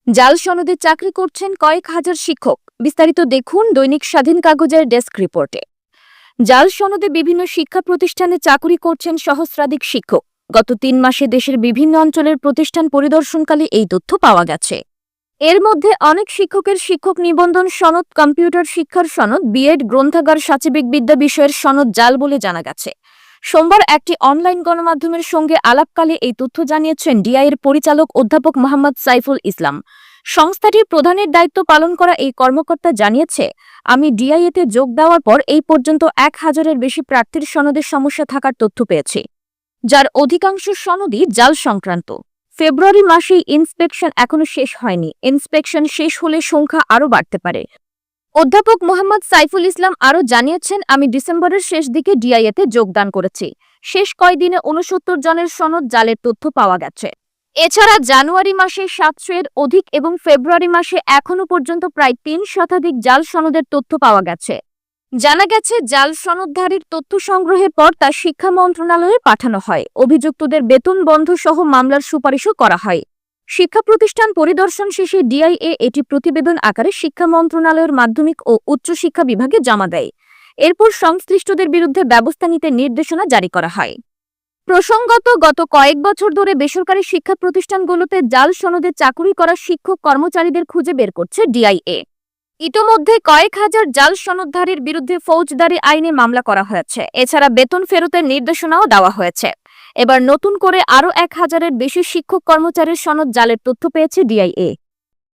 জাল সনদে চাকরি করছেন কয়েক হাজার শিক্ষক। বিস্তারিত দেখুন দৈনিক স্বাধীন কাগজের ডেস্ক রিপোর্টে। জাল সনদে বিভিন্ন শিক্ষা প্রতিষ্ঠানে চাকরি করছেন সহস্রাধিক শিক্ষক। গত ৩ মাসে দেশের বিভিন্ন অঞ্চলের প্রতিষ্ঠান পরিদর্শনকালে এই তথ্য পাওয়া গেছে। এর মধ্যে অনেক শিক্ষকের শিক্ষক নিবন্ধন সনদ, কম্পিউটার শিক্ষার সনদ, বিএড, গ্রন্থাগার, সাচিবিক বিদ্যা বিষয়ের সনদ জাল বলে জানা গেছে। সোমবার একটি অনলাইন গণমাধ্যমের সঙ্গে আলাপকালে এই তথ্য জানিয়েছেন ডিআইয়ের পরিচালক অধ্যাপক মোহাম্মদ সাইফুল ইসলাম। সংস্থাটির প্রধানের দায়িত্ব পালন করা এই কর্মকর্তা জানিয়েছে, আমি ডিআইএতে যোগ দেওয়ার পর এই পর্যন্ত ১,০০০-এর বেশি প্রার্থীর সনদের সমস্যা থাকার তথ্য পেয়েছি, যার অধিকাংশ সনদই জাল সংক্রান্ত। ফেব্রুয়ারি মাসেই ইন্সপেকশন এখনো শেষ হয়নি। ইন্সপেকশন শেষ হলে সংখ্যা আরও বাড়তে পারে। অধ্যাপক মোহাম্মদ সাইফুল ইসলাম আরও জানিয়েছেন, আমি ডিসেম্বরের শেষ দিকে ডিআইএতে যোগদান করেছি। শেষ কয়দিনে ৬৯ জনের সনদ জালের তথ্য পাওয়া গেছে। এছাড়া জানুয়ারি মাসে ৭০০-এর অধিক এবং ফেব্রুয়ারি মাসে এখনো পর্যন্ত প্রায় ৩ শতাধিক জাল সনদের তথ্য পাওয়া গেছে। জানা গেছে, জাল সনদধারীর তথ্য সংগ্রহের পর তা শিক্ষা মন্ত্রণালয়ে পাঠানো হয়। অভিযুক্তদের বেতন বন্ধ সহ মামলার সুপারিশও করা হয়। শিক্ষা প্রতিষ্ঠান পরিদর্শন শেষে ডিআইএ এটি প্রতিবেদন আকারে শিক্ষা মন্ত্রণালয়ের মাধ্যমিক ও উচ্চশিক্ষা বিভাগে জমা দেয়। এরপর সংশ্লিষ্টদের বিরুদ্ধে ব্যবস্থা নিতে নির্দেশনা জারি করা হয়। প্রসঙ্গত, গত কয়েক বছর ধরে বেসরকারি শিক্ষা প্রতিষ্ঠানগুলোতে জাল সনদে চাকুরি করা শিক্ষক কর্মচারীদের খুঁজে বের করছে ডিআইএ। ইতোমধ্যে কয়েক হাজার জাল সনদধারীর বিরুদ্ধে ফৌজদারি আইনে মামলা করা হয়েছে। এছাড়া বেতন ফেরতের নির্দেশনাও দেওয়া হয়েছে। এবার নতুন করে আরও ১,০০০-এর বেশি শিক্ষক কর্মচারীর সনদ জালের তথ্য পেয়েছে ডিআইএ।